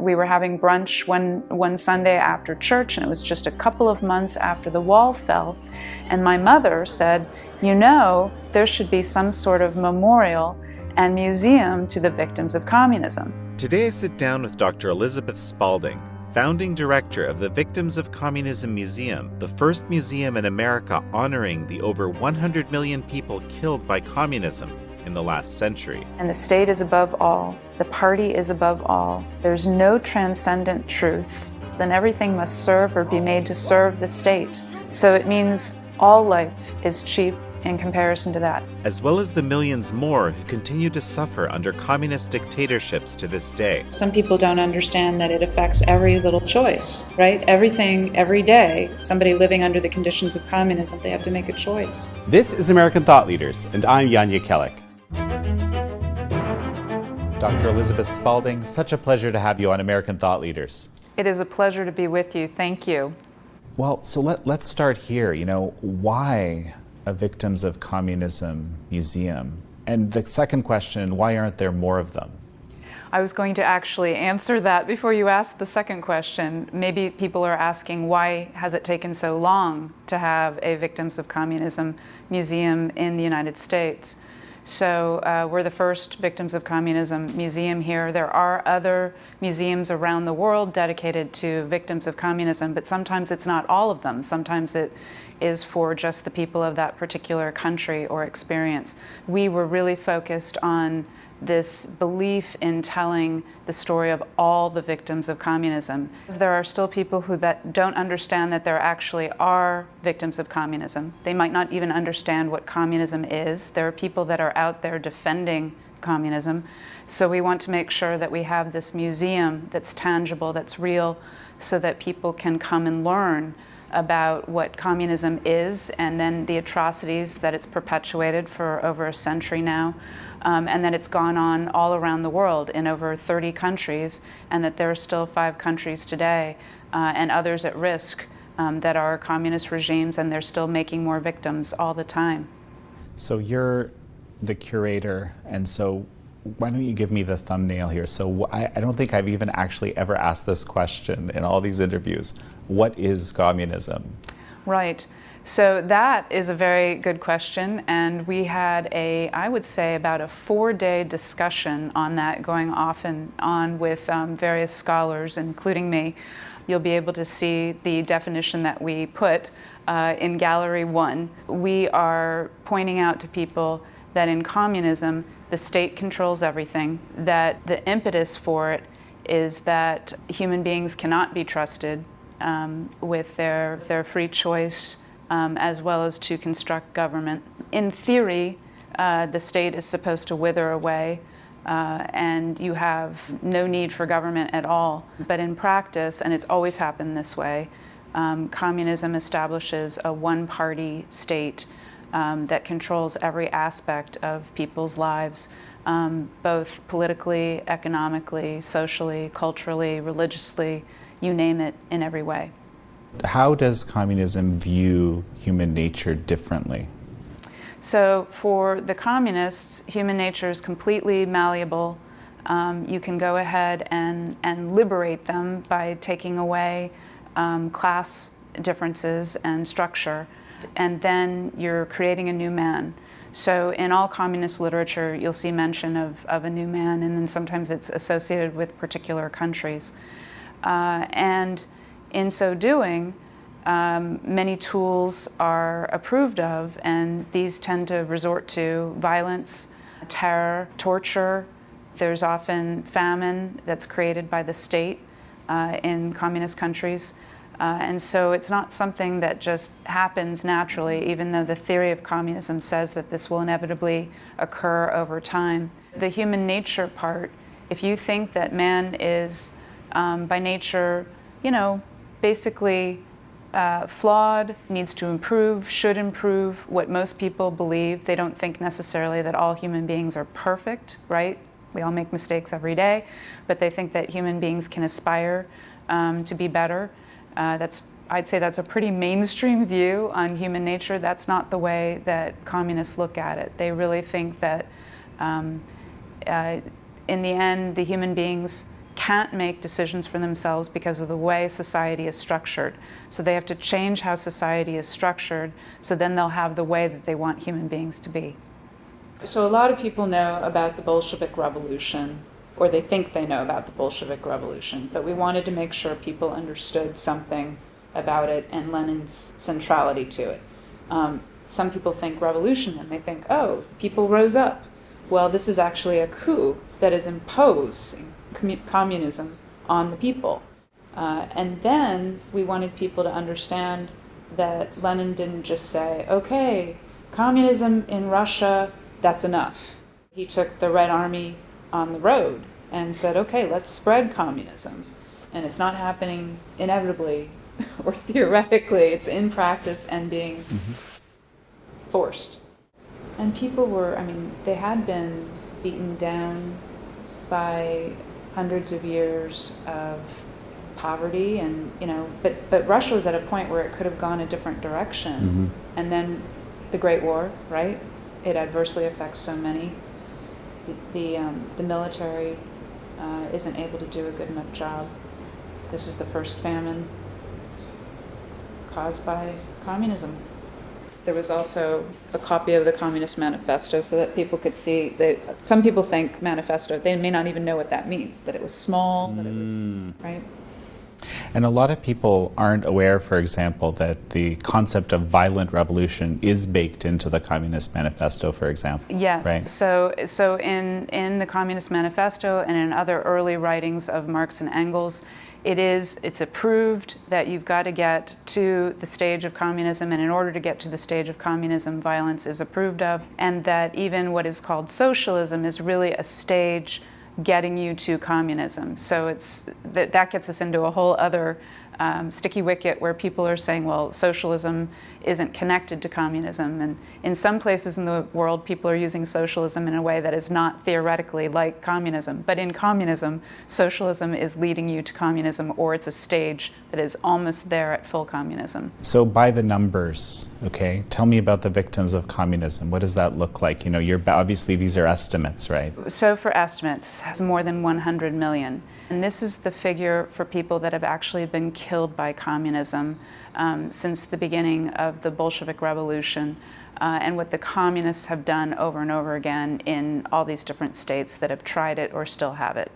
We were having brunch one Sunday after church, and it was just a couple of months after the wall fell. And my mother said, you know, there should be some sort of memorial and museum to the victims of communism. Today I sit down with Dr. Elizabeth Spalding, founding director of the Victims of Communism Museum, the first museum in America honoring the over 100 million people killed by communism in the last century. And the state is above all. The party is above all. There's no transcendent truth. Then everything must serve or be made to serve the state. So it means all life is cheap in comparison to that. As well as the millions more who continue to suffer under communist dictatorships to this day. Some people don't understand that it affects every little choice, right? Everything, every day, somebody living under the conditions of communism, they have to make a choice. This is American Thought Leaders, and I'm Yanya Kellick. Dr. Elizabeth Spalding, such a pleasure to have you on American Thought Leaders. It is a pleasure to be with you. Thank you. Well, so let's start here. Why a Victims of Communism Museum? And the second question, why aren't there more of them? I was going to actually answer that before you asked the second question. Maybe people are asking, why has it taken so long to have a Victims of Communism Museum in the United States? So we're the first Victims of Communism Museum here. There are other museums around the world dedicated to victims of communism, but sometimes it's not all of them. Sometimes it is for just the people of that particular country or experience. We were really focused on this belief in telling the story of all the victims of communism. There are still people that don't understand that there actually are victims of communism. They might not even understand what communism is. There are people that are out there defending communism. So we want to make sure that we have this museum that's tangible, that's real, so that people can come and learn about what communism is, and then the atrocities that it's perpetuated for over a century now, and that it's gone on all around the world in over 30 countries, and that there are still 5 countries today and others at risk that are communist regimes, and they're still making more victims all the time. So you're the curator, and so why don't you give me the thumbnail here? So I don't think I've even actually ever asked this question in all these interviews. What is communism? Right. So that is a very good question, and we had I would say about a 4-day discussion on that, going off and on with various scholars, including me. You'll be able to see the definition that we put in Gallery 1. We are pointing out to people that in communism, the state controls everything, that the impetus for it is that human beings cannot be trusted with their free choice, as well as to construct government. In theory, the state is supposed to wither away, and you have no need for government at all. But in practice, and it's always happened this way, communism establishes a one-party state that controls every aspect of people's lives, both politically, economically, socially, culturally, religiously, you name it, in every way. How does communism view human nature differently? So for the communists, human nature is completely malleable. You can go ahead and liberate them by taking away class differences and structure, and then you're creating a new man. So in all communist literature, you'll see mention of a new man, and then sometimes it's associated with particular countries. And in so doing, many tools are approved of, and these tend to resort to violence, terror, torture. There's often famine that's created by the state in communist countries. And so it's not something that just happens naturally, even though the theory of communism says that this will inevitably occur over time. The human nature part, if you think that man is by nature, basically flawed, needs to improve, should improve, what most people believe, they don't think necessarily that all human beings are perfect, right? We all make mistakes every day, but they think that human beings can aspire to be better. I'd say that's a pretty mainstream view on human nature. That's not the way that communists look at it. They really think that in the end, the human beings can't make decisions for themselves because of the way society is structured. So they have to change how society is structured, so then they'll have the way that they want human beings to be. So a lot of people know about the Bolshevik Revolution, or they think they know about the Bolshevik Revolution, but we wanted to make sure people understood something about it and Lenin's centrality to it. Some people think revolution and they think, oh, people rose up. Well, this is actually a coup that is imposing communism on the people. And then we wanted people to understand that Lenin didn't just say, okay, communism in Russia, that's enough. He took the Red Army on the road and said, okay, let's spread communism. And it's not happening inevitably or theoretically, it's in practice and being forced. And people were, I mean, they had been beaten down by hundreds of years of poverty, and but Russia was at a point where it could have gone a different direction. And then the Great War, right? It adversely affects so many. The military isn't able to do a good enough job. This is the first famine caused by communism. There was also a copy of the Communist Manifesto so that people could see that some people think manifesto, they may not even know what that means, that it was small, that it was, right? And a lot of people aren't aware, for example, that the concept of violent revolution is baked into the Communist Manifesto, for example. Yes. Right? So in the Communist Manifesto and in other early writings of Marx and Engels, it's approved that you've got to get to the stage of communism, and in order to get to the stage of communism, violence is approved of, and that even what is called socialism is really a stage getting you to communism. So that gets us into a whole other sticky wicket where people are saying, well, socialism isn't connected to communism. And in some places in the world, people are using socialism in a way that is not theoretically like communism. But in communism, socialism is leading you to communism, or it's a stage that is almost there at full communism. So by the numbers, okay, tell me about the victims of communism. What does that look like? Obviously these are estimates, right? So for estimates, it's more than 100 million. And this is the figure for people that have actually been killed by communism since the beginning of the Bolshevik Revolution, and what the communists have done over and over again in all these different states that have tried it or still have it.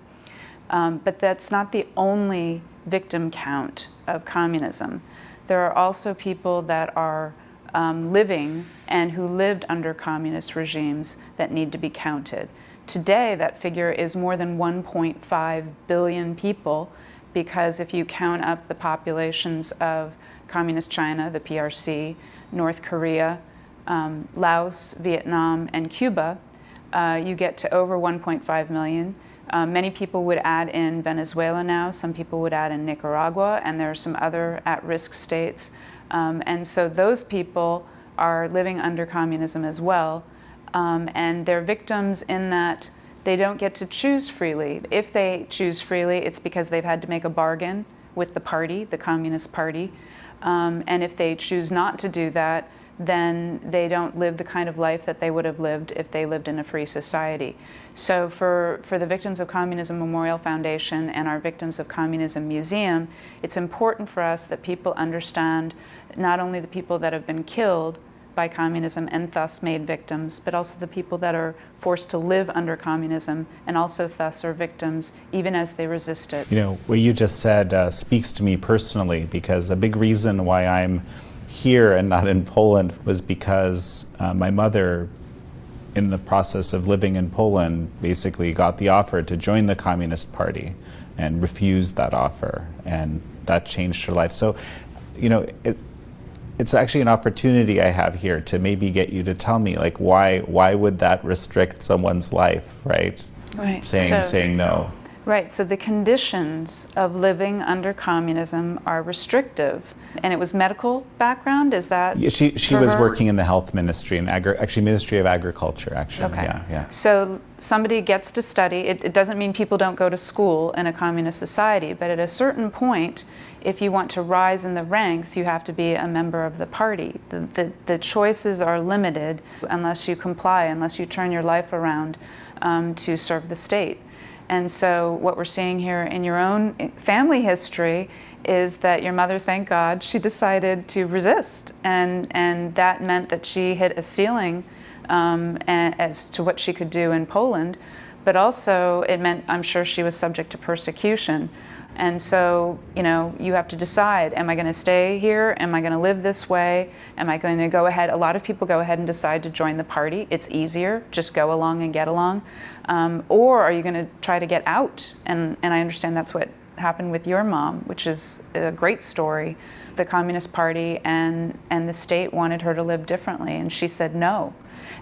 But that's not the only victim count of communism. There are also people that are living and who lived under communist regimes that need to be counted. Today, that figure is more than 1.5 billion people, because if you count up the populations of Communist China, the PRC, North Korea, Laos, Vietnam, and Cuba, you get to over 1.5 million. Many people would add in Venezuela now, some people would add in Nicaragua, and there are some other at-risk states. And so those people are living under communism as well. And they're victims in that they don't get to choose freely. If they choose freely, it's because they've had to make a bargain with the party, the Communist Party. And if they choose not to do that, then they don't live the kind of life that they would have lived if they lived in a free society. So for the Victims of Communism Memorial Foundation and our Victims of Communism Museum, it's important for us that people understand not only the people that have been killed by communism and thus made victims, but also the people that are forced to live under communism and also thus are victims even as they resist it. What you just said speaks to me personally, because a big reason why I'm here and not in Poland was because my mother, in the process of living in Poland, basically got the offer to join the Communist Party and refused that offer, and that changed her life. So, it's actually an opportunity I have here to maybe get you to tell me, like, why would that restrict someone's life, right? Right. Saying no. Right. So the conditions of living under communism are restrictive. And it was medical background, is that? Yeah, she was working in the health ministry and actually Ministry of Agriculture, actually. Okay. Yeah. So somebody gets to study. It doesn't mean people don't go to school in a communist society, but at a certain point, if you want to rise in the ranks, you have to be a member of the party. The choices are limited unless you comply, unless you turn your life around to serve the state. And so what we're seeing here in your own family history is that your mother, thank God, she decided to resist. And that meant that she hit a ceiling as to what she could do in Poland. But also it meant, I'm sure, she was subject to persecution. And so, you know, you have to decide, am I going to stay here? Am I going to live this way? Am I going to go ahead? A lot of people go ahead and decide to join the party. It's easier, just go along and get along. Or are you going to try to get out? And I understand that's what happened with your mom, which is a great story. The Communist Party and the state wanted her to live differently, and she said no.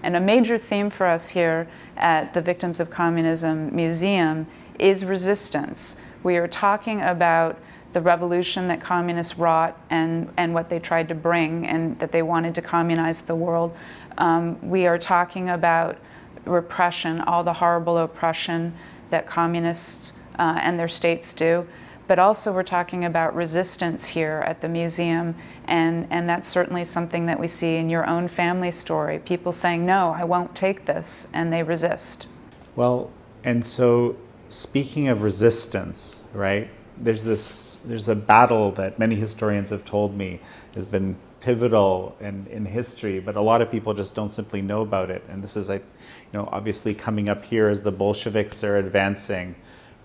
And a major theme for us here at the Victims of Communism Museum is resistance. We are talking about the revolution that communists wrought and what they tried to bring, and that they wanted to communize the world. We are talking about repression, all the horrible oppression that communists and their states do. But also we're talking about resistance here at the museum, and that's certainly something that we see in your own family story. People saying, no, I won't take this, and they resist. Well, and so speaking of resistance, right, there's a battle that many historians have told me has been pivotal in history, but a lot of people just don't simply know about it. And this is, obviously coming up here as the Bolsheviks are advancing,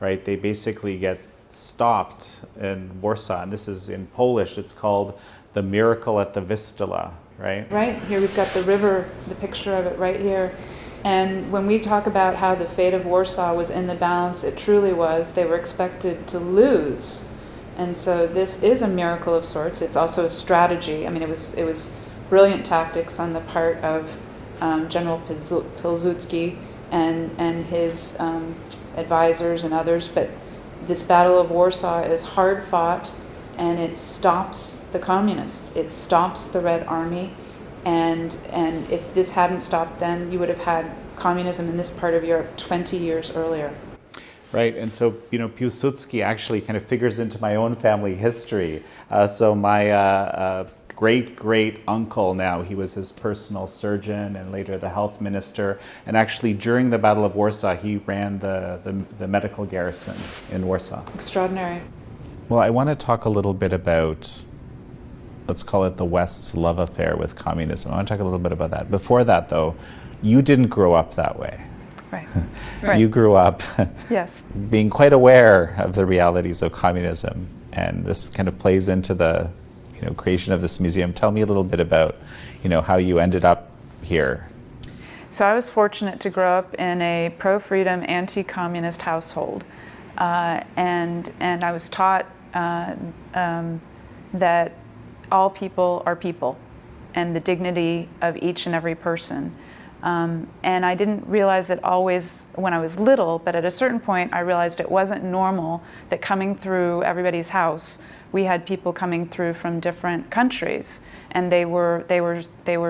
right? They basically get stopped in Warsaw, and this is in Polish. It's called the Miracle at the Vistula, right? Right, here we've got the river, the picture of it right here. And when we talk about how the fate of Warsaw was in the balance, it truly was. They were expected to lose. And so this is a miracle of sorts. It's also a strategy. I mean, it was brilliant tactics on the part of General Pilsudski and his advisors and others. But this Battle of Warsaw is hard fought, and it stops the communists. It stops the Red Army. And if this hadn't stopped then, you would have had communism in this part of Europe 20 years earlier. Right, and so, Piłsudski actually kind of figures into my own family history. So my great uncle now, he was his personal surgeon and later the health minister. And actually during the Battle of Warsaw, he ran the medical garrison in Warsaw. Extraordinary. Well, I want to talk a little bit about, let's call it the West's love affair with communism. I want to talk a little bit about that. Before that, though, you didn't grow up that way. Right. Right. You grew up yes. being quite aware of the realities of communism, and this kind of plays into the creation of this museum. Tell me a little bit about how you ended up here. So I was fortunate to grow up in a pro-freedom, anti-communist household, and I was taught that all people are people, and the dignity of each and every person. And I didn't realize it always when I was little, but at a certain point I realized it wasn't normal that coming through everybody's house, we had people coming through from different countries, and they were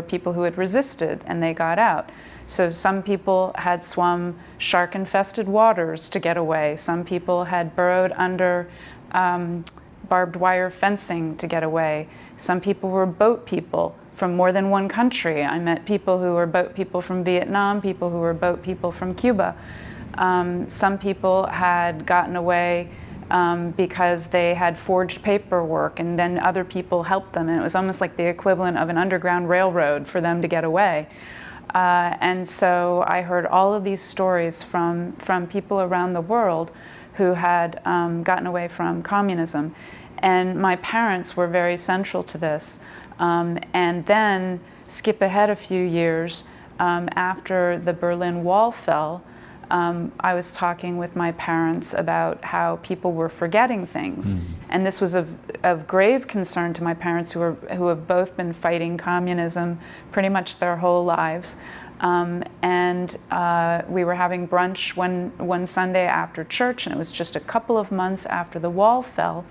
people who had resisted and they got out. So some people had swum shark-infested waters to get away. Some people had burrowed under barbed wire fencing to get away. Some people were boat people from more than one country. I met people who were boat people from Vietnam, people who were boat people from Cuba. Some people had gotten away because they had forged paperwork, and then other people helped them, and it was almost like the equivalent of an underground railroad for them to get away. And so I heard all of these stories from people around the world who had gotten away from communism. And my parents were very central to this. And then skip ahead a few years, after the Berlin Wall fell, I was talking with my parents about how people were forgetting things. Mm. And this was of grave concern to my parents, who have both been fighting communism pretty much their whole lives. And we were having brunch one Sunday after church, and it was just a couple of months after the wall fell.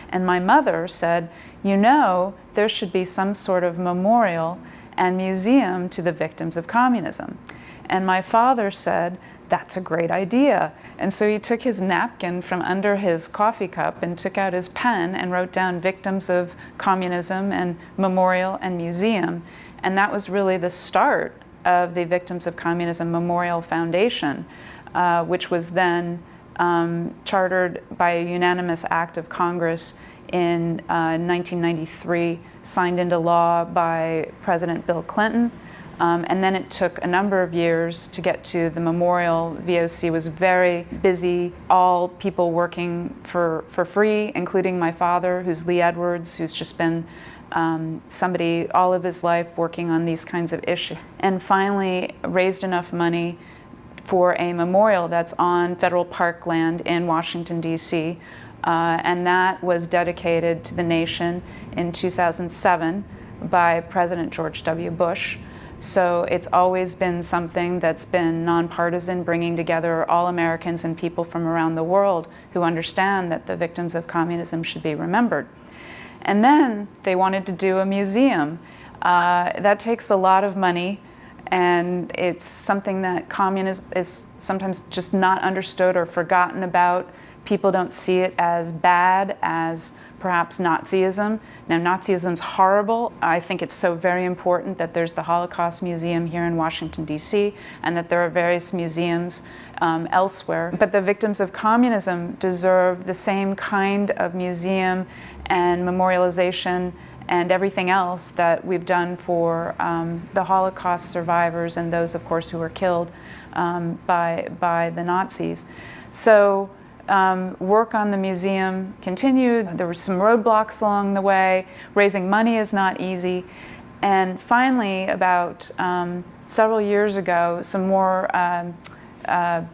And my mother said, there should be some sort of memorial and museum to the victims of communism. And my father said, that's a great idea. And so he took his napkin from under his coffee cup and took out his pen and wrote down Victims of Communism and Memorial and Museum. And that was really the start of the Victims of Communism Memorial Foundation, which was then chartered by a unanimous act of Congress in 1993, signed into law by President Bill Clinton. And then it took a number of years to get to the memorial. VOC was very busy, all people working for free, including my father, who's Lee Edwards, who's just been somebody all of his life working on these kinds of issues. And finally raised enough money for a memorial that's on federal parkland in Washington, D.C. And that was dedicated to the nation in 2007 by President George W. Bush. So it's always been something that's been nonpartisan, bringing together all Americans and people from around the world who understand that the victims of communism should be remembered. And then they wanted to do a museum. That takes a lot of money, and it's something that communism is sometimes just not understood or forgotten about. People don't see it as bad as perhaps Nazism. Now, Nazism's horrible. I think it's so very important that there's the Holocaust Museum here in Washington, D.C., and that there are various museums elsewhere. But the victims of communism deserve the same kind of museum and memorialization and everything else that we've done for the Holocaust survivors and those, of course, who were killed by the Nazis. So work on the museum continued. There were some roadblocks along the way. Raising money is not easy. And finally, about several years ago, some more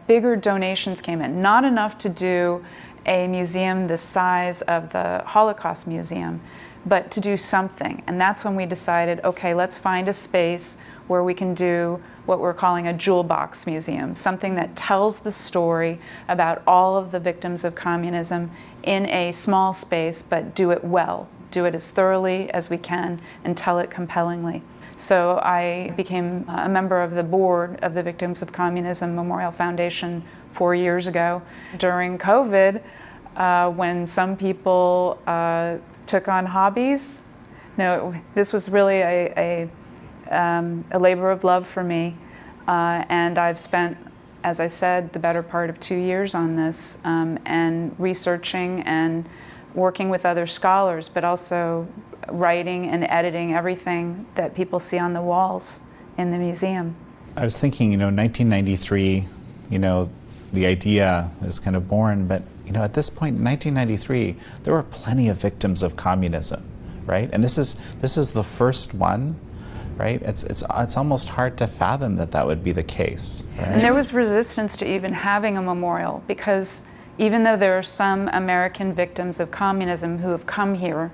bigger donations came in. Not enough to do a museum the size of the Holocaust Museum, but to do something. And that's when we decided, okay, let's find a space where we can do what we're calling a jewel box museum, something that tells the story about all of the victims of communism in a small space, but do it well, do it as thoroughly as we can, and tell it compellingly. So I became a member of the board of the Victims of Communism Memorial Foundation 4 years ago. During COVID, when some people took on hobbies, no, this was really a labor of love for me, and I've spent, as I said, the better part of 2 years on this, and researching and working with other scholars, but also writing and editing everything that people see on the walls in the museum. I was thinking, 1993, the idea is kind of born, but at this point in 1993, there were plenty of victims of communism, right? And this is the first one. Right? It's almost hard to fathom that would be the case. Right? And there was resistance to even having a memorial, because even though there are some American victims of communism who have come here,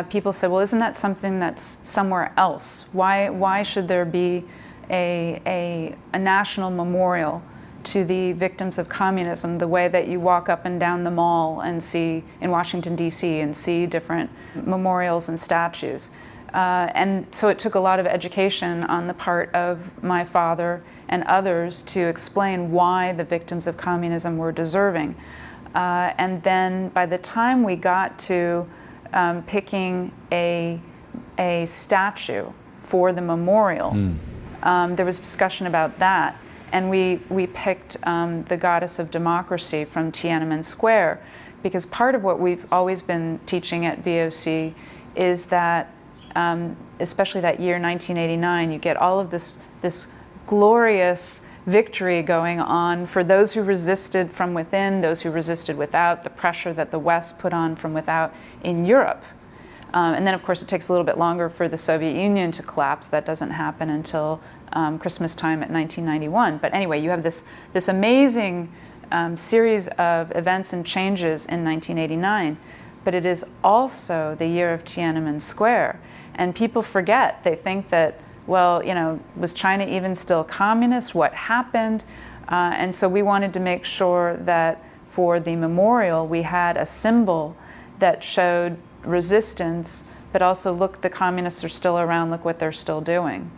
people said, well, isn't that something that's somewhere else? Why should there be a national memorial to the victims of communism, the way that you walk up and down the mall and see in Washington, D.C. and see different memorials and statues? And so it took a lot of education on the part of my father and others to explain why the victims of communism were deserving. And then by the time we got to picking a statue for the memorial, there was discussion about that. And we picked the goddess of democracy from Tiananmen Square, because part of what we've always been teaching at VOC is that especially that year, 1989, you get all of this glorious victory going on for those who resisted from within, those who resisted without, the pressure that the West put on from without in Europe. And then, of course, it takes a little bit longer for the Soviet Union to collapse. That doesn't happen until Christmas time at 1991. But anyway, you have this amazing series of events and changes in 1989. But it is also the year of Tiananmen Square. And people forget. They think that, well, was China even still communist? What happened? And so we wanted to make sure that for the memorial, we had a symbol that showed resistance, but also, look, the communists are still around, look what they're still doing.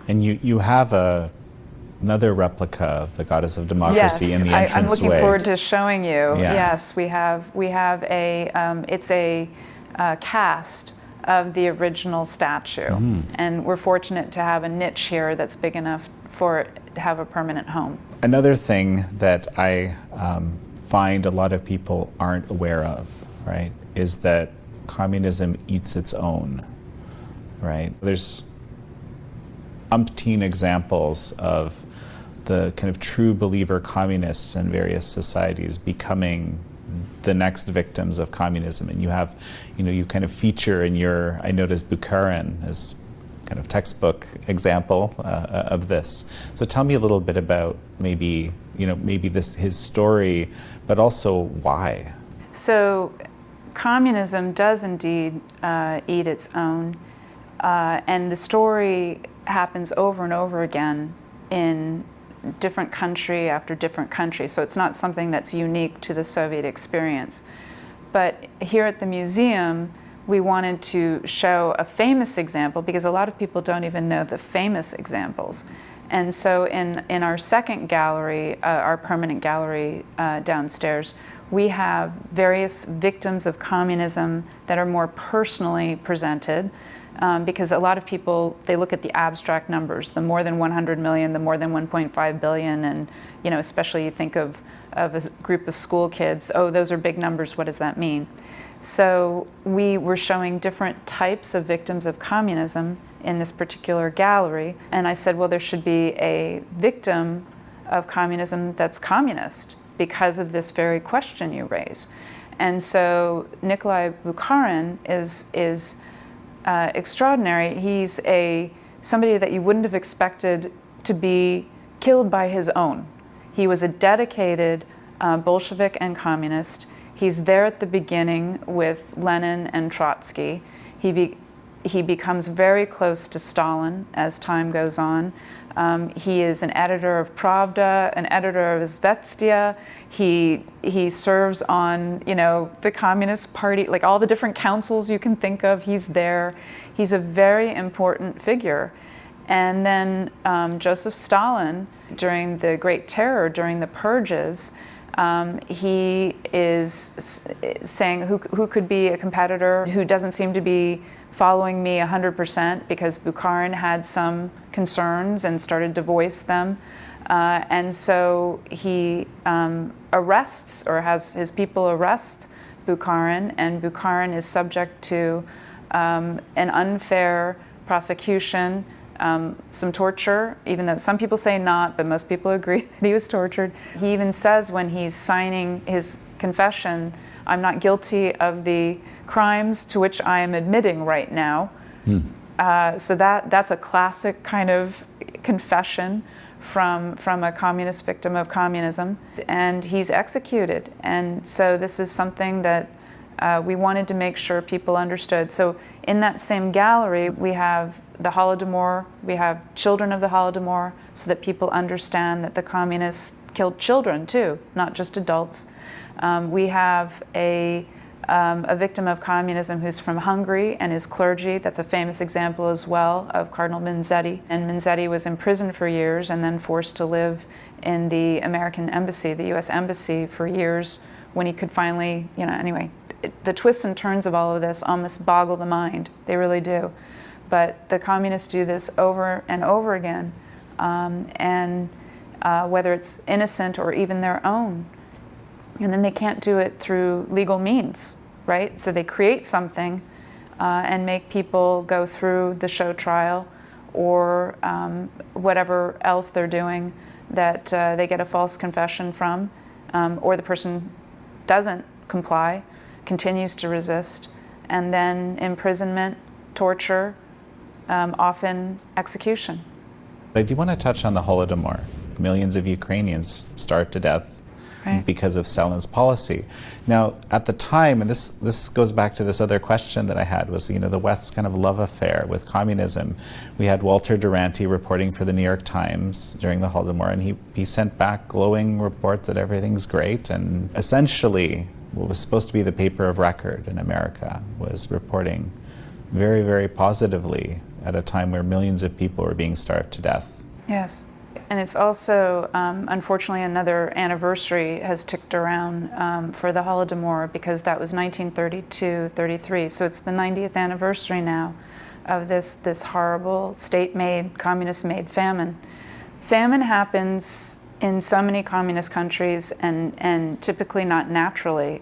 And you have another replica of the goddess of democracy in the entranceway. I'm looking forward to showing you. Yeah. Yes, we have a, it's a cast of the original statue. And we're fortunate to have a niche here that's big enough for it to have a permanent home. Another thing that I find a lot of people aren't aware of, right, is that communism eats its own, right? There's umpteen examples of the kind of true believer communists in various societies becoming the next victims of communism. And you have, you kind of feature in your, I noticed Bukharin as kind of textbook example of this. So tell me a little bit about maybe his story, but also why. So communism does indeed eat its own, and the story happens over and over again in different country after different country. So it's not something that's unique to the Soviet experience. But here at the museum, we wanted to show a famous example because a lot of people don't even know the famous examples. And so in our second gallery, our permanent gallery downstairs, we have various victims of communism that are more personally presented. Because a lot of people, they look at the abstract numbers, the more than 100 million, the more than 1.5 billion, and especially you think of a group of school kids, oh, those are big numbers, what does that mean? So we were showing different types of victims of communism in this particular gallery, and I said, well, there should be a victim of communism that's communist because of this very question you raise. And so Nikolai Bukharin is extraordinary. He's somebody that you wouldn't have expected to be killed by his own. He was a dedicated Bolshevik and communist. He's there at the beginning with Lenin and Trotsky. He becomes very close to Stalin as time goes on. He is an editor of Pravda, an editor of Izvestia. He serves on, the Communist Party, like all the different councils you can think of, he's there. He's a very important figure. And then Joseph Stalin, during the Great Terror, during the purges, he is saying who could be a competitor who doesn't seem to be following me 100%, because Bukharin had some concerns and started to voice them. And so he arrests, or has his people arrest Bukharin, and Bukharin is subject to an unfair prosecution, some torture, even though some people say not, but most people agree that he was tortured. He even says when he's signing his confession, I'm not guilty of the crimes to which I am admitting right now. So that's a classic kind of confession from a communist victim of communism, and he's executed. And so this is something that we wanted to make sure people understood. So in that same gallery, we have the Holodomor, we have children of the Holodomor, so that people understand that the communists killed children too, not just adults. We have a victim of communism who's from Hungary and is clergy. That's a famous example as well of Cardinal Minzetti. And Minzetti was imprisoned for years and then forced to live in the American embassy, the US embassy, for years when he could finally, anyway, the twists and turns of all of this almost boggle the mind. They really do. But the communists do this over and over again, whether it's innocent or even their own. And then they can't do it through legal means, right? So they create something and make people go through the show trial or whatever else they're doing that they get a false confession from, or the person doesn't comply, continues to resist, and then imprisonment, torture, often execution. I do want to touch on the Holodomor. Millions of Ukrainians starved to death because of Stalin's policy. Now, at the time, and this goes back to this other question that I had, was the West's kind of love affair with communism. We had Walter Duranty reporting for the New York Times during the Holodomor, and he sent back glowing reports that everything's great, and essentially what was supposed to be the paper of record in America was reporting very, very positively at a time where millions of people were being starved to death. Yes. And it's also, unfortunately, another anniversary has ticked around for the Holodomor, because that was 1932-33. So it's the 90th anniversary now of this horrible state-made, communist-made famine. Famine happens in so many communist countries, and typically not naturally.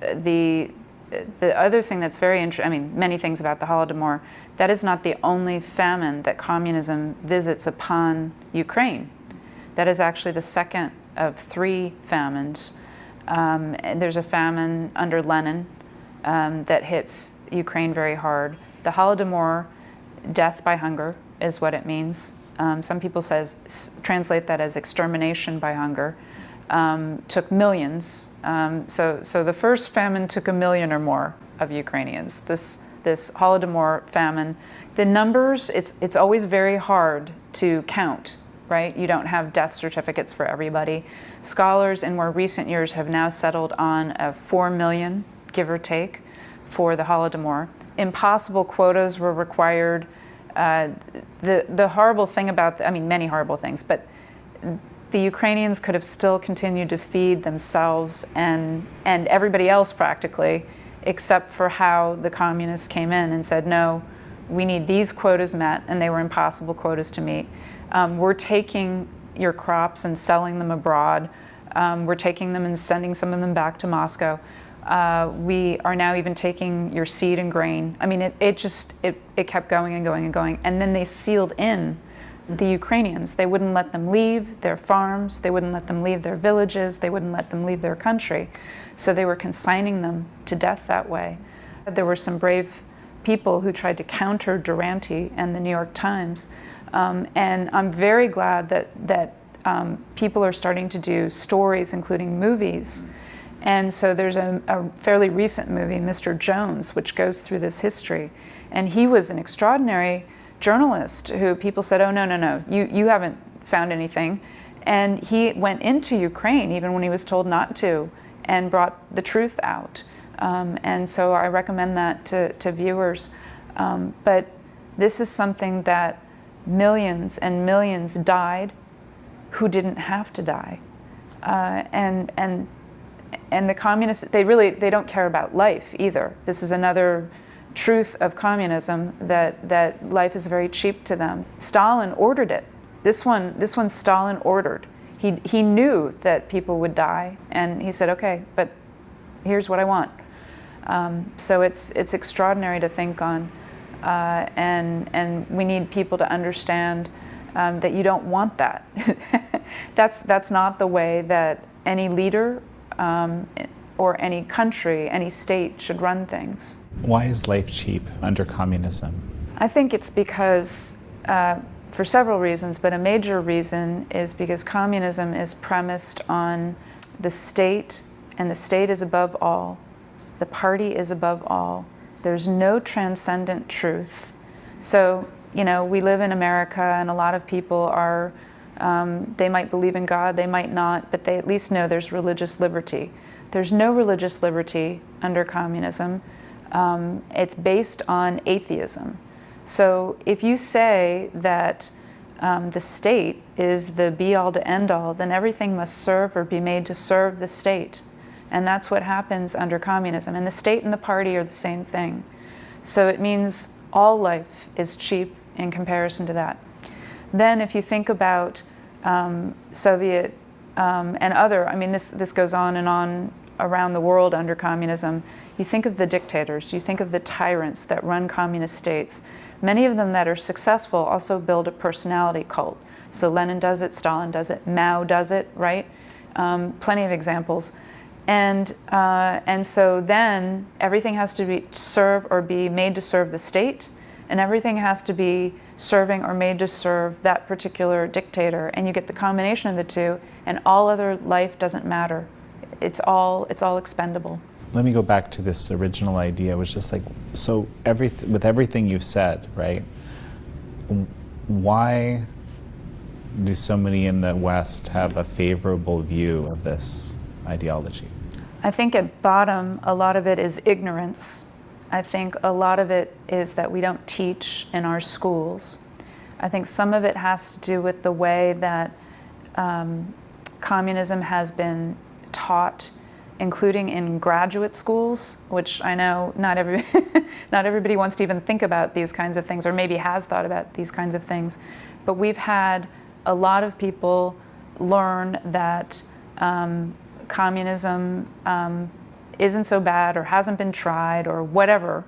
The other thing that's very interesting, I mean, many things about the Holodomor, that is not the only famine that communism visits upon Ukraine. That is actually the second of 3 famines. And there's a famine under Lenin that hits Ukraine very hard. The Holodomor, death by hunger, is what it means. Some people translate that as extermination by hunger. Took millions. So the first famine took 1 million or more of Ukrainians. This Holodomor famine, the numbers, it's always very hard to count, right? You don't have death certificates for everybody. Scholars in more recent years have now settled on 4 million, give or take, for the Holodomor. Impossible quotas were required. The horrible thing about, I mean, many horrible things, but the Ukrainians could have still continued to feed themselves and everybody else practically, except for how the communists came in and said, no, we need these quotas met, and they were impossible quotas to meet. We're taking your crops and selling them abroad. We're taking them and sending some of them back to Moscow. We are now even taking your seed and grain. I mean, it kept going and going and going. And then they sealed in the Ukrainians. They wouldn't let them leave their farms. They wouldn't let them leave their villages. They wouldn't let them leave their country. So they were consigning them to death that way. There were some brave people who tried to counter Durante and the New York Times. And I'm very glad that people are starting to do stories, including movies. And so there's a fairly recent movie, Mr. Jones, which goes through this history. And he was an extraordinary journalist who people said, oh, no, you haven't found anything. And he went into Ukraine, even when he was told not to, and brought the truth out. And so I recommend that to viewers. But this is something that millions and millions died who didn't have to die. And the communists, they don't care about life either. This is another truth of communism, that life is very cheap to them. Stalin ordered it. This one Stalin ordered. He knew that people would die, and he said, okay, but here's what I want. So it's extraordinary to think on, and we need people to understand that you don't want that. That's not the way that any leader or any country, any state should run things. Why is life cheap under communism? I think it's because, for several reasons, but a major reason is because communism is premised on the state, and the state is above all. The party is above all. There's no transcendent truth. So, we live in America, and a lot of people are, they might believe in God, they might not, but they at least know there's religious liberty. There's no religious liberty under communism. It's based on atheism. So if you say that the state is the be-all to end-all, then everything must serve or be made to serve the state. And that's what happens under communism. And the state and the party are the same thing. So it means all life is cheap in comparison to that. Then if you think about Soviet and other, I mean, this goes on and on around the world under communism. You think of the dictators, you think of the tyrants that run communist states. Many of them that are successful also build a personality cult. So Lenin does it, Stalin does it, Mao does it, right? Plenty of examples. And so then everything has to be serve or be made to serve the state, and everything has to be serving or made to serve that particular dictator. And you get the combination of the two, and all other life doesn't matter. It's all expendable. Let me go back to this original idea. It was just like, so with everything you've said, right? Why do so many in the West have a favorable view of this ideology? I think at bottom, a lot of it is ignorance. I think a lot of it is that we don't teach in our schools. I think some of it has to do with the way that communism has been taught, including in graduate schools, which I know not everybody wants to even think about these kinds of things, or maybe has thought about these kinds of things. But we've had a lot of people learn that communism isn't so bad or hasn't been tried or whatever,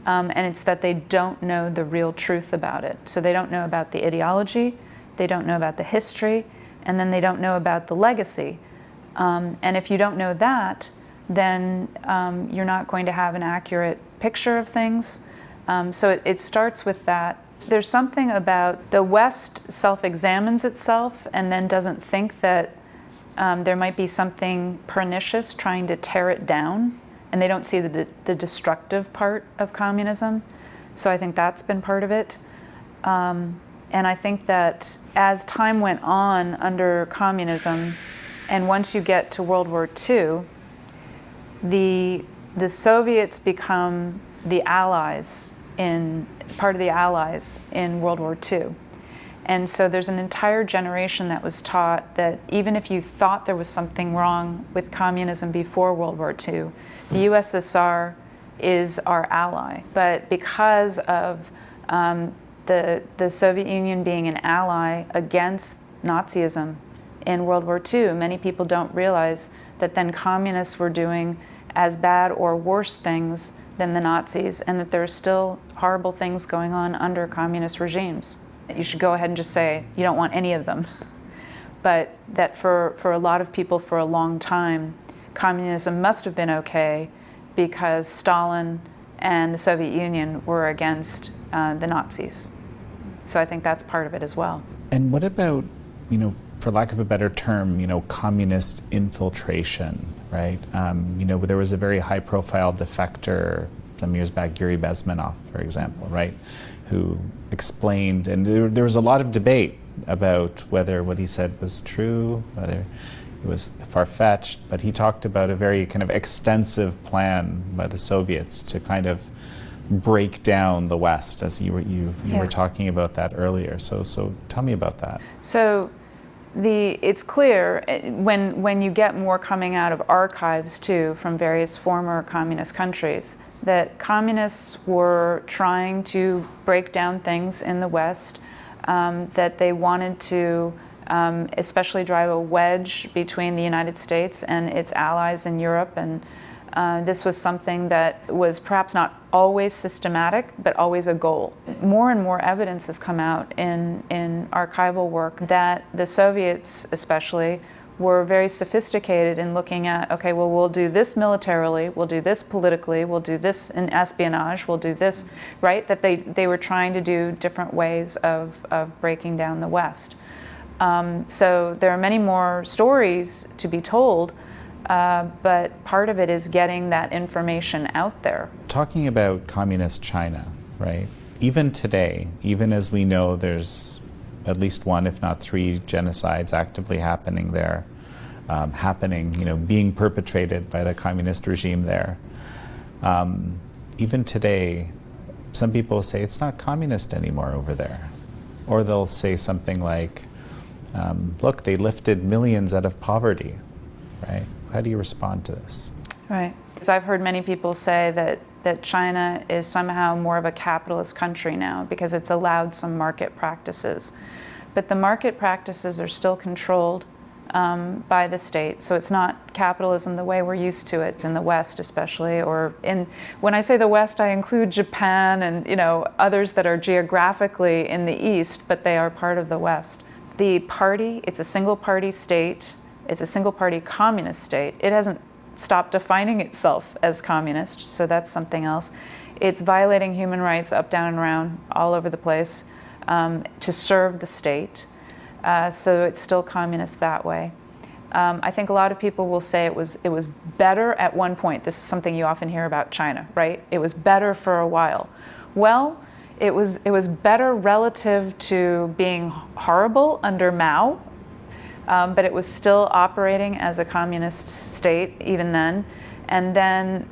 and it's that they don't know the real truth about it. So they don't know about the ideology, they don't know about the history, and then they don't know about the legacy. And if you don't know that, then you're not going to have an accurate picture of things. So it starts with that. There's something about the West self-examines itself and then doesn't think that there might be something pernicious trying to tear it down, and they don't see the destructive part of communism. So I think that's been part of it. And I think that as time went on under communism, and once you get to World War II, the Soviets become the allies part of the allies in World War II. And so there's an entire generation that was taught that even if you thought there was something wrong with communism before World War II, the USSR is our ally. But because of the Soviet Union being an ally against Nazism in World War II, many people don't realize that then communists were doing as bad or worse things than the Nazis, and that there are still horrible things going on under communist regimes. You should go ahead and just say you don't want any of them. But that for a lot of people for a long time, communism must have been okay because Stalin and the Soviet Union were against the Nazis. So I think that's part of it as well. And what about, for lack of a better term, communist infiltration, right? There was a very high-profile defector some years back, Yuri Bezmenov, for example, right, who explained, and there was a lot of debate about whether what he said was true, whether it was far-fetched, but he talked about a very kind of extensive plan by the Soviets to kind of break down the West, as you were talking about that earlier. So tell me about that. So it's clear when you get more coming out of archives too from various former communist countries that communists were trying to break down things in the West, that they wanted to especially drive a wedge between the United States and its allies in Europe. And this was something that was perhaps not always systematic, but always a goal. More and more evidence has come out in archival work that the Soviets especially were very sophisticated in looking at, okay, well, we'll do this militarily, we'll do this politically, we'll do this in espionage, we'll do this, right? That they were trying to do different ways of breaking down the West. So there are many more stories to be told, but part of it is getting that information out there. Talking about communist China, right? Even today, even as we know there's at least one, if not three, genocides actively happening there, being perpetrated by the communist regime there. Even today, some people say it's not communist anymore over there. Or they'll say something like, look, they lifted millions out of poverty, right? How do you respond to this? Right. Because I've heard many people say that China is somehow more of a capitalist country now because it's allowed some market practices. But the market practices are still controlled by the state. So it's not capitalism the way we're used to it in the West especially, or when I say the West, I include Japan and others that are geographically in the East, but they are part of the West. The party, it's a single party state. It's a single party communist state. It hasn't stopped defining itself as communist, so that's something else. It's violating human rights up, down, and around all over the place to serve the state. So it's still communist that way. I think a lot of people will say it was better at one point. This is something you often hear about China, right? It was better for a while. Well, it was better relative to being horrible under Mao. But it was still operating as a communist state even then. And then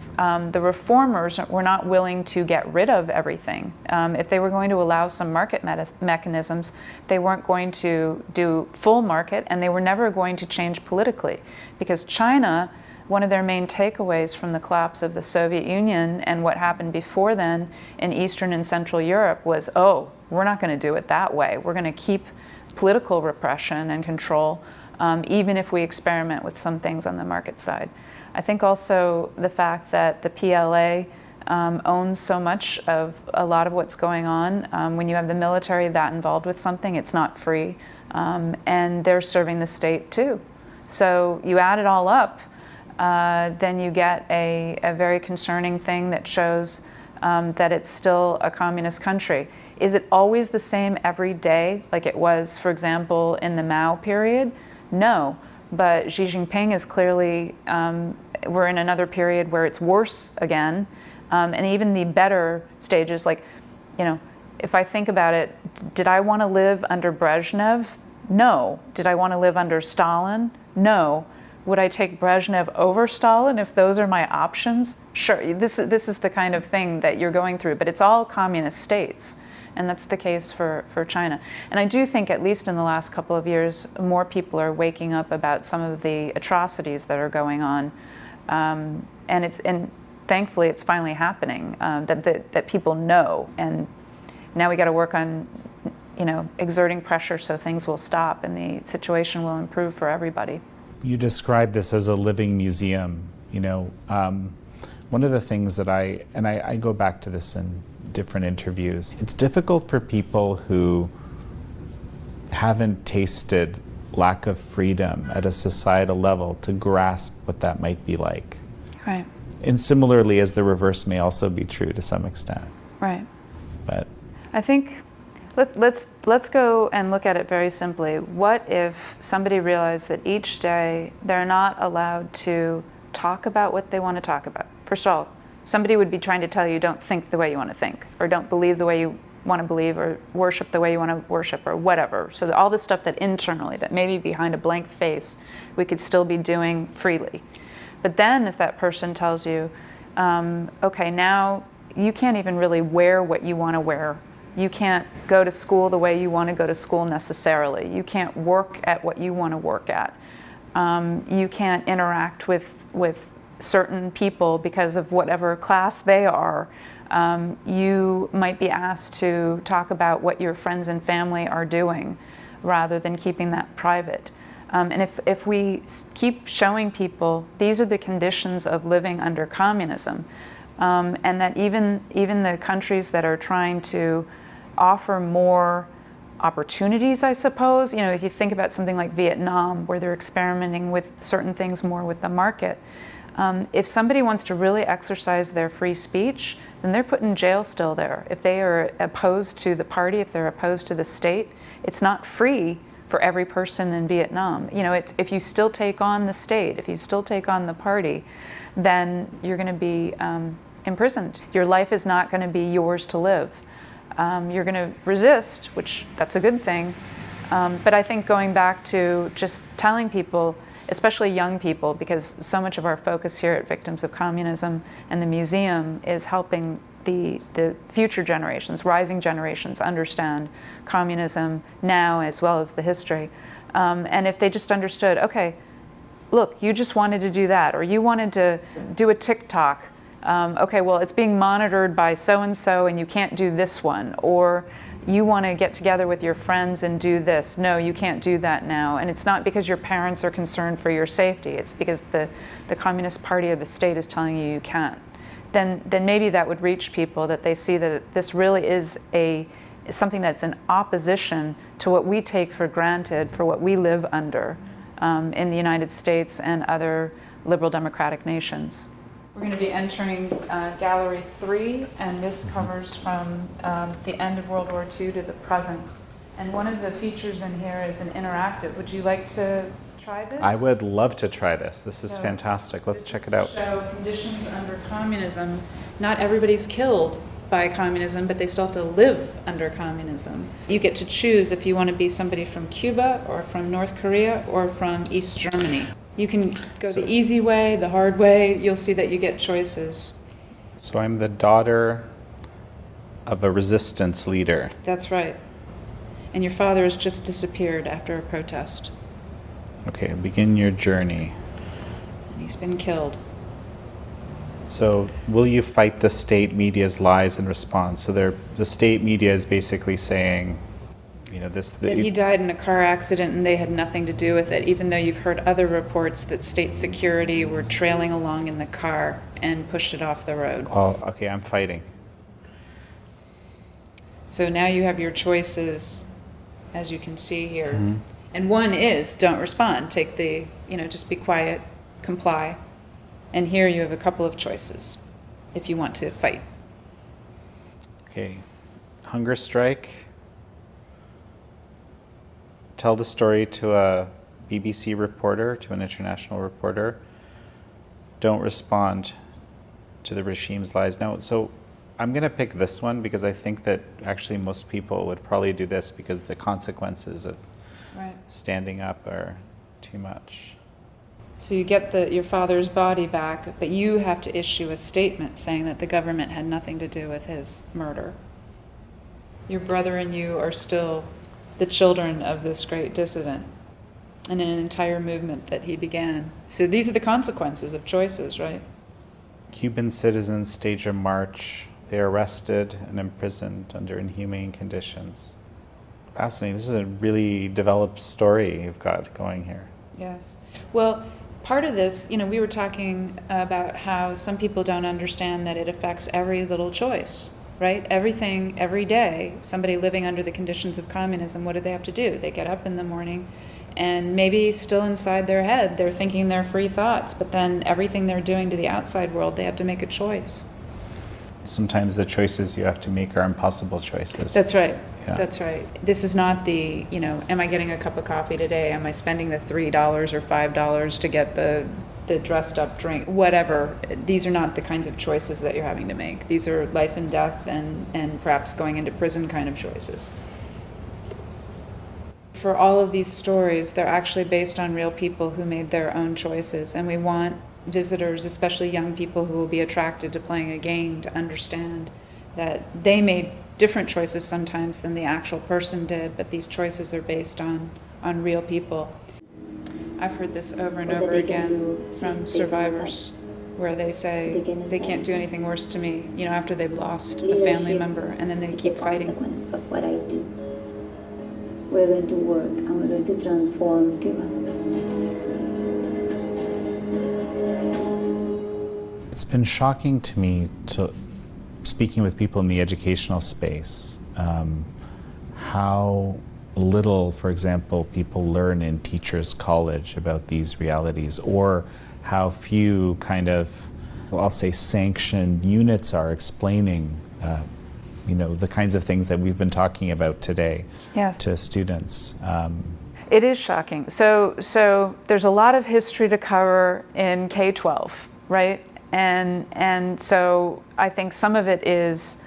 the reformers were not willing to get rid of everything. If they were going to allow some market mechanisms, they weren't going to do full market, and they were never going to change politically. Because China, one of their main takeaways from the collapse of the Soviet Union and what happened before then in Eastern and Central Europe was, oh, we're not going to do it that way. We're going to keep political repression and control, even if we experiment with some things on the market side. I think also the fact that the PLA owns so much of a lot of what's going on. When you have the military that involved with something, it's not free, and they're serving the state too. So you add it all up, then you get a very concerning thing that shows that it's still a communist country. Is it always the same every day, like it was, for example, in the Mao period? No, but Xi Jinping is clearly, we're in another period where it's worse again, and even the better stages, like, you know, if I think about it, did I want to live under Brezhnev? No. Did I want to live under Stalin? No. Would I take Brezhnev over Stalin if those are my options? Sure, this is the kind of thing that you're going through, but it's all communist states. And that's the case for China. And I do think, at least in the last couple of years, more people are waking up about some of the atrocities that are going on. And thankfully it's finally happening, that people know. And now we got to work on, you know, exerting pressure so things will stop and the situation will improve for everybody. You describe this as a living museum. You know, one of the things that I go back to this in different interviews, it's difficult for people who haven't tasted lack of freedom at a societal level to grasp what that might be like. Right. And similarly, as the reverse may also be true to some extent. Right. But I think let's go and look at it very simply. What if somebody realized that each day they're not allowed to talk about what they want to talk about? First of all, somebody would be trying to tell you don't think the way you want to think, or don't believe the way you want to believe, or worship the way you want to worship, or whatever. So all the stuff that internally, that maybe behind a blank face, we could still be doing freely. But then if that person tells you, okay, now you can't even really wear what you want to wear. You can't go to school the way you want to go to school necessarily. You can't work at what you want to work at. You can't interact with certain people because of whatever class they are. You might be asked to talk about what your friends and family are doing rather than keeping that private. And if we keep showing people these are the conditions of living under communism, and that even the countries that are trying to offer more opportunities, I suppose, you know, if you think about something like Vietnam, where they're experimenting with certain things more with the market, if somebody wants to really exercise their free speech, then they're put in jail still there. If they are opposed to the party, if they're opposed to the state, it's not free for every person in Vietnam. You know, if you still take on the state, if you still take on the party, then you're going to be imprisoned. Your life is not going to be yours to live. You're going to resist, which that's a good thing. But I think going back to just telling people, especially young people, because so much of our focus here at Victims of Communism and the museum is helping the future generations, rising generations, understand communism now as well as the history. And if they just understood, okay, look, you just wanted to do that, or you wanted to do a TikTok. Okay, well, it's being monitored by so-and-so and you can't do this one. Or you want to get together with your friends and do this. No, you can't do that now. And it's not because your parents are concerned for your safety. It's because the Communist Party or the state is telling you you can't. Then maybe that would reach people, that they see that this really is something that's in opposition to what we take for granted, for what we live under in the United States and other liberal democratic nations. We're going to be entering Gallery 3, and this covers from the end of World War II to the present. And one of the features in here is an interactive. Would you like to try this? I would love to try this. This is fantastic. Let's check it out. Show conditions under communism. Not everybody's killed by communism, but they still have to live under communism. You get to choose if you want to be somebody from Cuba or from North Korea or from East Germany. You can go the easy way, the hard way. You'll see that you get choices. So I'm the daughter of a resistance leader. That's right. And your father has just disappeared after a protest. Okay, begin your journey. He's been killed. So will you fight the state media's lies in response? So the state media is basically saying, you know, that he died in a car accident and they had nothing to do with it, even though you've heard other reports that state security were trailing along in the car and pushed it off the road. Oh, okay, I'm fighting. So now you have your choices, as you can see here. And one is don't respond, take the, just be quiet, comply. And here you have a couple of choices if you want to fight. Okay, hunger strike. Tell the story to a BBC reporter, to an international reporter. Don't respond to the regime's lies. Now, so I'm going to pick this one because I think that actually most people would probably do this because the consequences of standing up are too much. So you get your father's body back, but you have to issue a statement saying that the government had nothing to do with his murder. Your brother and you are still the children of this great dissident and an entire movement that he began. So these are the consequences of choices, right? Cuban citizens stage a march. They are arrested and imprisoned under inhumane conditions. Fascinating. This is a really developed story you've got going here. Yes. Well, part of this, we were talking about how some people don't understand that it affects every little choice, right? Everything, every day, somebody living under the conditions of communism, what do they have to do? They get up in the morning and maybe still inside their head, they're thinking their free thoughts, but then everything they're doing to the outside world, they have to make a choice. Sometimes the choices you have to make are impossible choices. That's right. Yeah. That's right. This is not the, am I getting a cup of coffee today? Am I spending the $3 or $5 to get the dressed up drink? Whatever. These are not the kinds of choices that you're having to make. These are life and death and perhaps going into prison kind of choices. For all of these stories, they're actually based on real people who made their own choices, and we want visitors, especially young people who will be attracted to playing a game, to understand that they made different choices sometimes than the actual person did, but these choices are based on real people. I've heard this over and over again from survivors where they say they can't do anything worse to me, after they've lost a family member, and then they keep fighting. Of what I do. We're going to work and we're going to transform Cuba. It's been shocking to me, speaking with people in the educational space, how little, for example, people learn in teachers' college about these realities, or how few I'll say sanctioned units are explaining the kinds of things that we've been talking about today to students. It is shocking. So there's a lot of history to cover in K-12, right? And so I think some of it is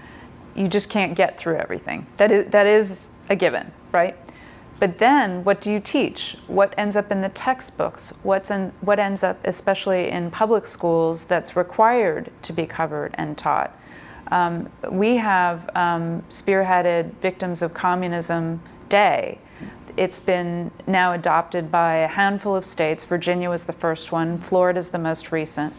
you just can't get through everything. That is a given, right? But then what do you teach? What ends up in the textbooks? What ends up, especially in public schools, that's required to be covered and taught? We have spearheaded Victims of Communism Day. It's been now adopted by a handful of states. Virginia was the first one. Florida is the most recent.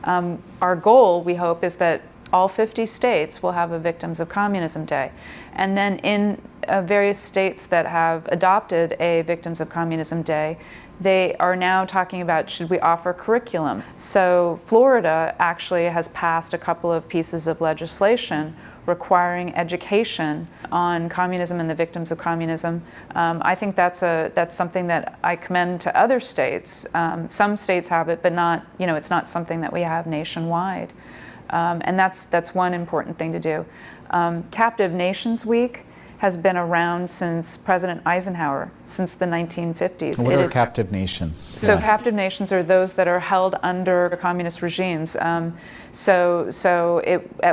Our goal, we hope, is that all 50 states will have a Victims of Communism Day. And then in various states that have adopted a Victims of Communism Day, they are now talking about, should we offer curriculum? So Florida actually has passed a couple of pieces of legislation requiring education on communism and the victims of communism. I think that's something that I commend to other states. Some states have it, but not, it's not something that we have nationwide. And that's one important thing to do. Captive Nations Week has been around since President Eisenhower, since the 1950s. What are captive nations? So captive nations are those that are held under communist regimes. At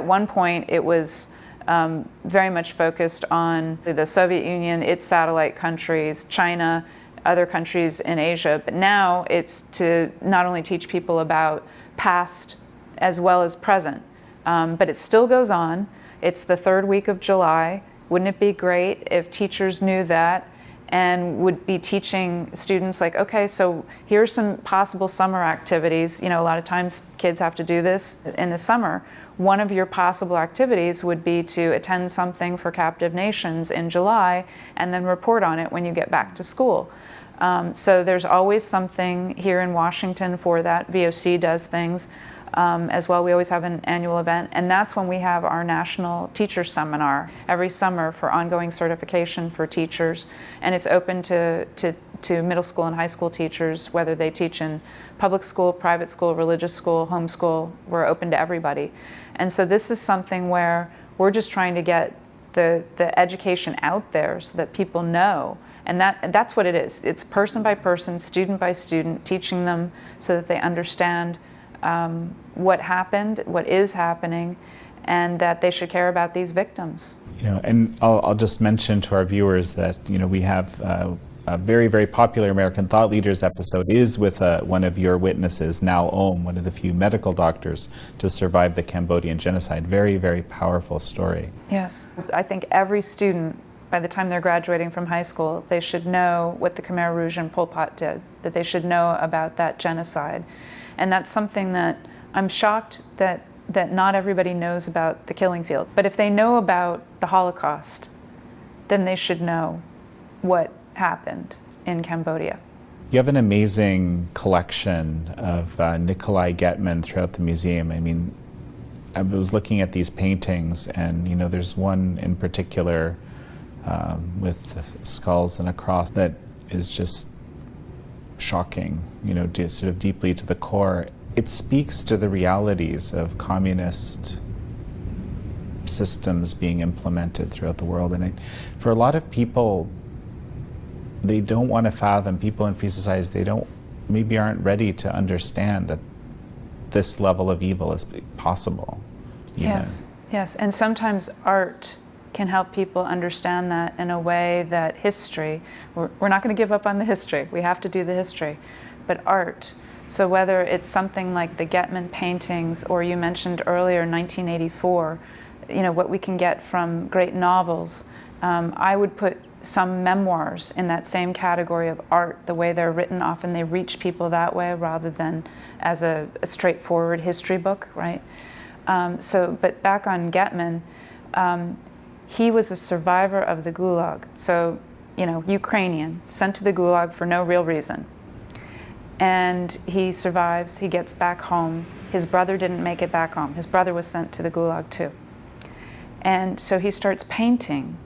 one point it was very much focused on the Soviet Union, its satellite countries, China, other countries in Asia. But now it's to not only teach people about past as well as present, but it still goes on. It's the third week of July. Wouldn't it be great if teachers knew that and would be teaching students like, okay, so here's some possible summer activities. A lot of times kids have to do this in the summer. one of your possible activities would be to attend something for captive nations in July and then report on it when you get back to school. So there's always something here in Washington for that. VOC does things as well. We always have an annual event, and that's when we have our National Teacher Seminar every summer for ongoing certification for teachers, and it's open to middle school and high school teachers, whether they teach in public school, private school, religious school, homeschool. We're open to everybody. And so this is something where we're just trying to get the education out there so that people know. And that's what it is. It's person by person, student by student, teaching them so that they understand what happened, what is happening, and that they should care about these victims. And I'll just mention to our viewers that we have a very, very popular American Thought Leaders episode is with one of your witnesses, Now Om, one of the few medical doctors to survive the Cambodian genocide. Very, very powerful story. Yes. I think every student, by the time they're graduating from high school, they should know what the Khmer Rouge and Pol Pot did, that they should know about that genocide. And that's something that I'm shocked that not everybody knows about the killing field. But if they know about the Holocaust, then they should know what happened in Cambodia. You have an amazing collection of Nikolai Getman throughout the museum. I mean, I was looking at these paintings, and there's one in particular with skulls and a cross that is just shocking, sort of deeply to the core. It speaks to the realities of communist systems being implemented throughout the world. And for a lot of people, they don't want to fathom, people in free societies, maybe aren't ready to understand that this level of evil is possible. Yes, and sometimes art can help people understand that in a way that history, we're not going to give up on the history, we have to do the history, but art. So whether it's something like the Getman paintings, or you mentioned earlier 1984, what we can get from great novels, I would put some memoirs in that same category of art. The way they're written, often they reach people that way rather than as a straightforward history book, right? But back on Getman, he was a survivor of the Gulag. So, Ukrainian, sent to the Gulag for no real reason. And he survives, he gets back home. His brother didn't make it back home. His brother was sent to the Gulag too. And so he starts painting.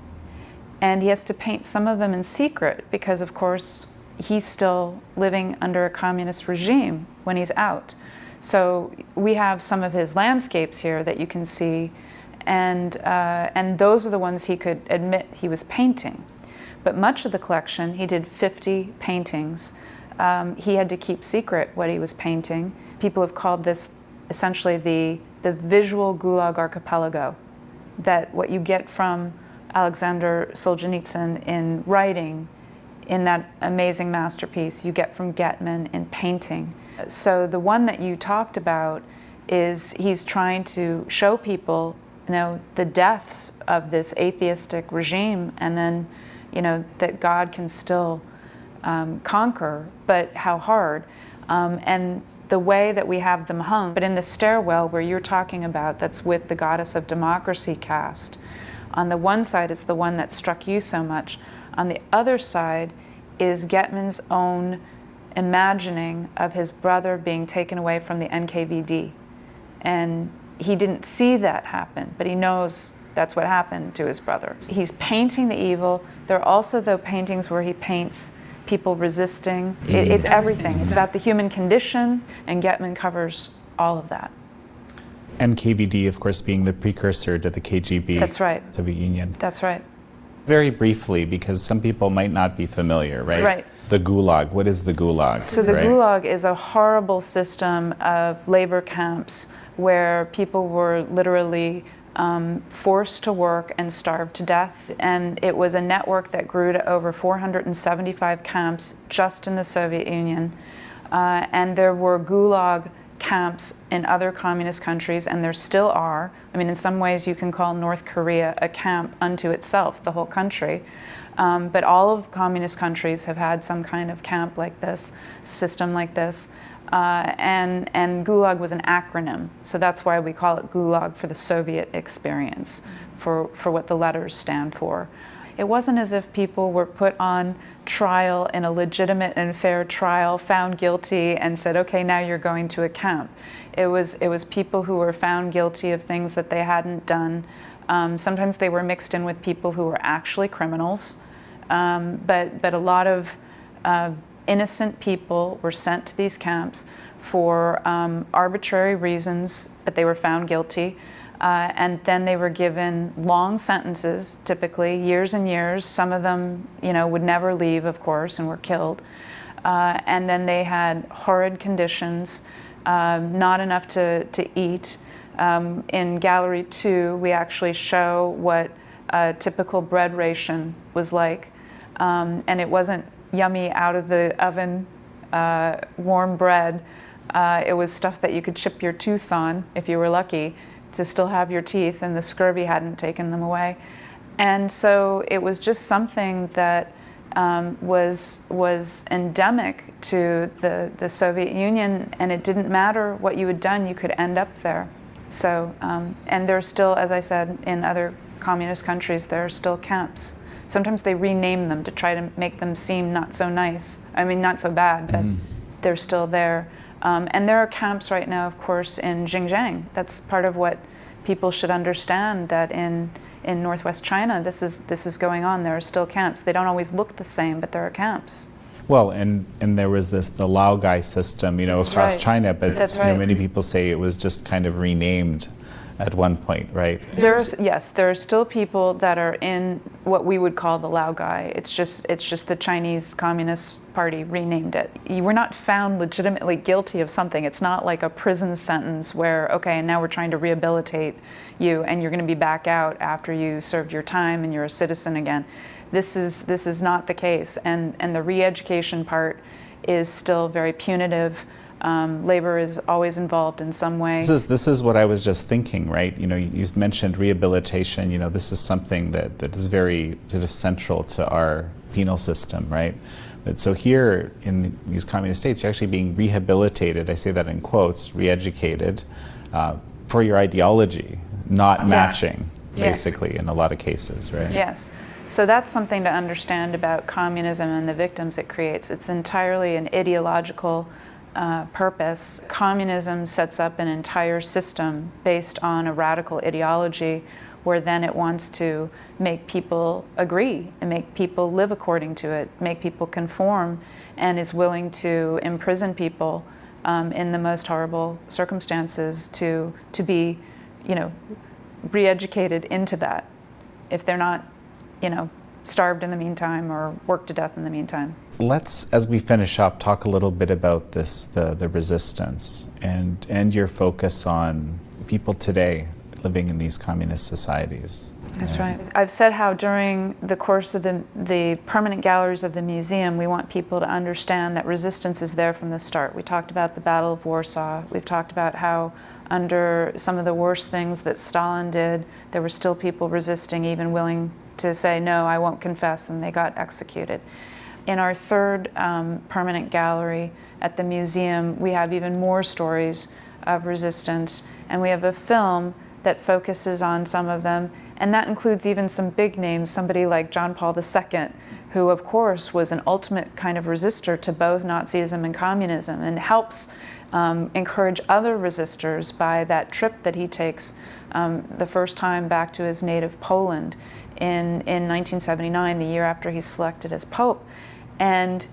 And he has to paint some of them in secret because, of course, he's still living under a communist regime when he's out. So we have some of his landscapes here that you can see, and those are the ones he could admit he was painting. But much of the collection, he did 50 paintings. He had to keep secret what he was painting. People have called this essentially the visual Gulag archipelago, that what you get from Alexander Solzhenitsyn in writing, in that amazing masterpiece, you get from Getman in painting. So the one that you talked about is he's trying to show people, the deaths of this atheistic regime, and then, that God can still conquer, but how hard. And the way that we have them hung. But in the stairwell where you're talking about, that's with the Goddess of Democracy cast, on the one side is the one that struck you so much. On the other side is Getman's own imagining of his brother being taken away from the NKVD. And he didn't see that happen, but he knows that's what happened to his brother. He's painting the evil. There are also, though, paintings where he paints people resisting. It's everything. It's about the human condition, and Getman covers all of that. NKVD, of course, being the precursor to the KGB. That's right. Soviet Union. That's right. Very briefly, because some people might not be familiar, right? Right. The Gulag. What is the Gulag? So the Gulag is a horrible system of labor camps where people were literally forced to work and starved to death. And it was a network that grew to over 475 camps just in the Soviet Union. And there were Gulag camps in other communist countries, and there still are. I mean, in some ways you can call North Korea a camp unto itself, the whole country. But all of the communist countries have had some kind of camp like this, system like this. And Gulag was an acronym, so that's why we call it Gulag, for the Soviet experience, for what the letters stand for. It wasn't as if people were put on trial in a legitimate and fair trial, found guilty, and said, okay, now you're going to a camp. It was people who were found guilty of things that they hadn't done. Sometimes they were mixed in with people who were actually criminals, but a lot of innocent people were sent to these camps for arbitrary reasons, but they were found guilty. And then they were given long sentences, typically years and years. Some of them, would never leave, of course, and were killed. And then they had horrid conditions, not enough to eat. In Gallery 2, we actually show what a typical bread ration was like. And it wasn't yummy out of the oven, warm bread. It was stuff that you could chip your tooth on, if you were lucky, to still have your teeth, and the scurvy hadn't taken them away. And so it was just something that was endemic to the Soviet Union, and it didn't matter what you had done, you could end up there. So, and there's still, as I said, in other communist countries, there are still camps. Sometimes they rename them to try to make them seem not so nice. I mean, not so bad, but they're still there. And there are camps right now, of course, in Xinjiang. That's part of what people should understand, that in northwest China, this is going on. There are still camps. They don't always look the same, but there are camps. Well, and there was the Laogai system, across right. China, but That's right. many people say it was just kind of renamed at one point, right? Yes, there are still people that are in what we would call the Laogai. It's just the Chinese Communist Party renamed it. You were not found legitimately guilty of something. It's not like a prison sentence where, okay, now we're trying to rehabilitate you and you're going to be back out after you served your time and you're a citizen again. This is not the case, and the re-education part is still very punitive. Labor is always involved in some way. This is what I was just thinking, right? You mentioned rehabilitation. This is something that is very sort of central to our penal system, right? But so here in these communist states, you're actually being rehabilitated. I say that in quotes, re-educated for your ideology, not matching, basically, in a lot of cases, right? Yes. So that's something to understand about communism and the victims it creates. It's entirely an ideological purpose. Communism sets up an entire system based on a radical ideology where then it wants to make people agree and make people live according to it, make people conform, and is willing to imprison people in the most horrible circumstances to be, re-educated into that if they're not, starved in the meantime or worked to death in the meantime. Let's, as we finish up, talk a little bit about the resistance and your focus on people today living in these communist societies. That's right. I've said how during the course of the permanent galleries of the museum, we want people to understand that resistance is there from the start. We talked about the Battle of Warsaw. We've talked about how under some of the worst things that Stalin did, there were still people resisting, even willing to say, no, I won't confess, and they got executed. In our third permanent gallery at the museum, we have even more stories of resistance, and we have a film that focuses on some of them, and that includes even some big names, somebody like John Paul II, who of course was an ultimate kind of resistor to both Nazism and communism, and helps encourage other resistors by that trip that he takes the first time back to his native Poland in 1979, the year after he's selected as Pope. And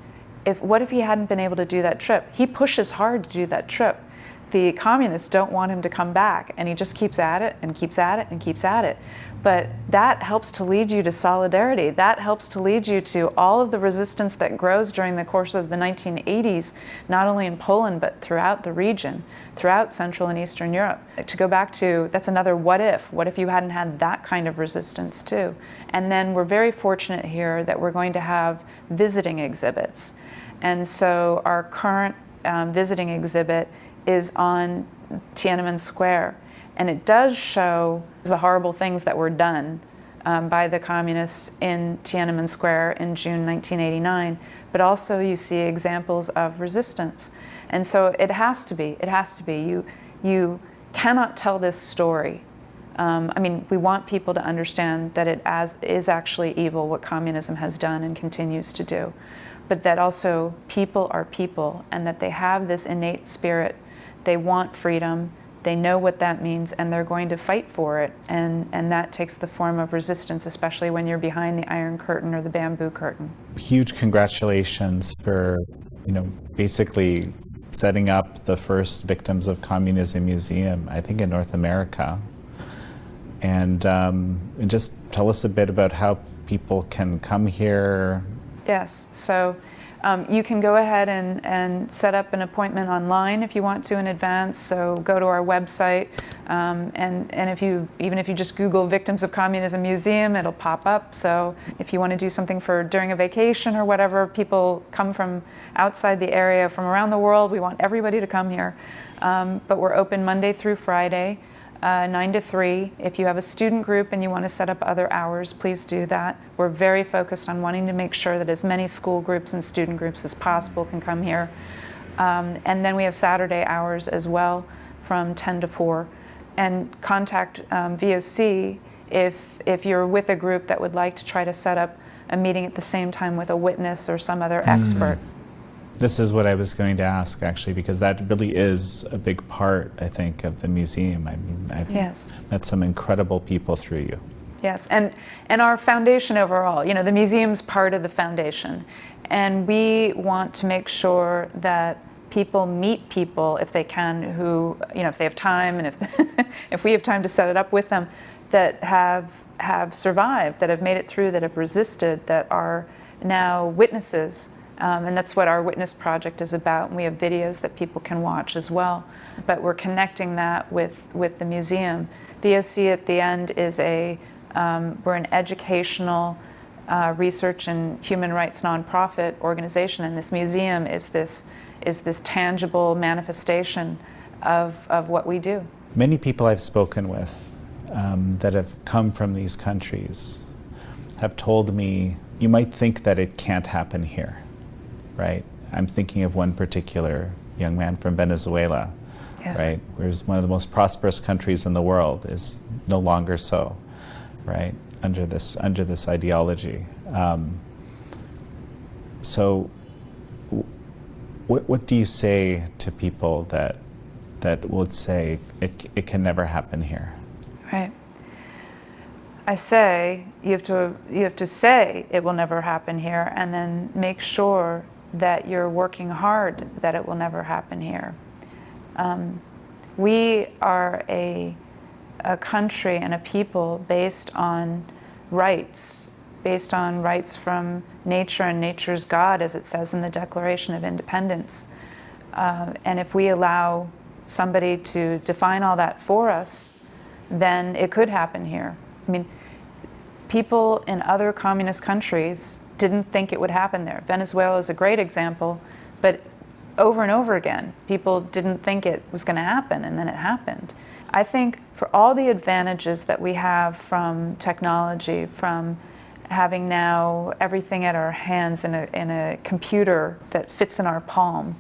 what if he hadn't been able to do that trip? He pushes hard to do that trip. The communists don't want him to come back, and he just keeps at it and keeps at it and keeps at it. But that helps to lead you to solidarity. That helps to lead you to all of the resistance that grows during the course of the 1980s, not only in Poland, but throughout the region, throughout Central and Eastern Europe. To go back to, that's another what if. What if you hadn't had that kind of resistance too? And then we're very fortunate here that we're going to have visiting exhibits. And so our current visiting exhibit is on Tiananmen Square. And it does show the horrible things that were done by the communists in Tiananmen Square in June 1989, but also you see examples of resistance. And so it has to be. You cannot tell this story. I mean, we want people to understand that it is actually evil what communism has done and continues to do, but that also people are people and that they have this innate spirit. They want freedom, they know what that means, and they're going to fight for it. And that takes the form of resistance, especially when you're behind the Iron Curtain or the bamboo curtain. Huge congratulations for, basically setting up the first Victims of Communism Museum, I think in North America. And just tell us a bit about how people can come here. Yes, so you can go ahead and set up an appointment online if you want to in advance. So go to our website, and even if you just Google Victims of Communism Museum, it'll pop up. So if you want to do something during a vacation or whatever, people come from outside the area, from around the world. We want everybody to come here. But we're open Monday through Friday, 9 to 3. If you have a student group and you want to set up other hours, please do that. We're very focused on wanting to make sure that as many school groups and student groups as possible can come here. And then we have Saturday hours as well from 10 to 4. And contact VOC if you're with a group that would like to try to set up a meeting at the same time with a witness or some other expert. This is what I was going to ask, actually, because that really is a big part, I think, of the museum. I mean, I've met some incredible people through you. Yes, and our foundation overall, the museum's part of the foundation. And we want to make sure that people meet people, if they can, who, if they have time, and if we have time to set it up with them, that have survived, that have made it through, that have resisted, that are now witnesses. And that's what our Witness Project is about. And we have videos that people can watch as well. But we're connecting that with the museum. VOC at the end is we're an educational research and human rights nonprofit organization, and this museum is this tangible manifestation of what we do. Many people I've spoken with that have come from these countries have told me, you might think that it can't happen here. Right? I'm thinking of one particular young man from Venezuela, right? Whereas one of the most prosperous countries in the world is no longer so, right? Under this ideology. So, what do you say to people that would say it can never happen here? Right. I say you have to say it will never happen here, and then make sure that you're working hard that it will never happen here. We are a country and a people based on rights from nature and nature's God, as it says in the Declaration of Independence. And if we allow somebody to define all that for us, then it could happen here. I mean, people in other communist countries didn't think it would happen there. Venezuela is a great example, but over and over again, people didn't think it was going to happen, and then it happened. I think for all the advantages that we have from technology, from having now everything at our hands in a computer that fits in our palm,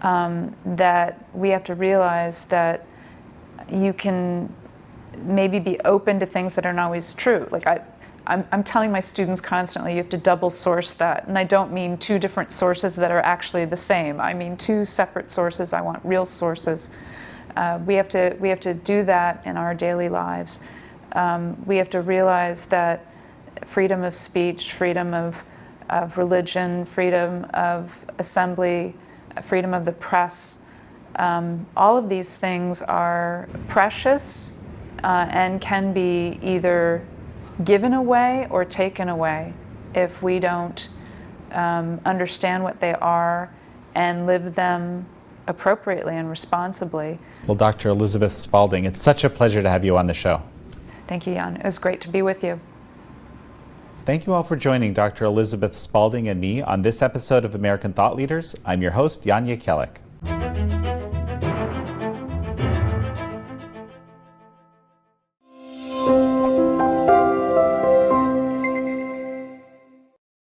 that we have to realize that you can maybe be open to things that aren't always true. Like I'm telling my students constantly, you have to double source that. And I don't mean two different sources that are actually the same. I mean two separate sources. I want real sources. We have to do that in our daily lives. We have to realize that freedom of speech, freedom of religion, freedom of assembly, freedom of the press, all of these things are precious and can be either given away or taken away if we don't understand what they are and live them appropriately and responsibly. Well, Dr. Elizabeth Spalding, it's such a pleasure to have you on the show. Thank you, Jan. It was great to be with you. Thank you all for joining Dr. Elizabeth Spalding and me on this episode of American Thought Leaders. I'm your host, Jan Jekielek.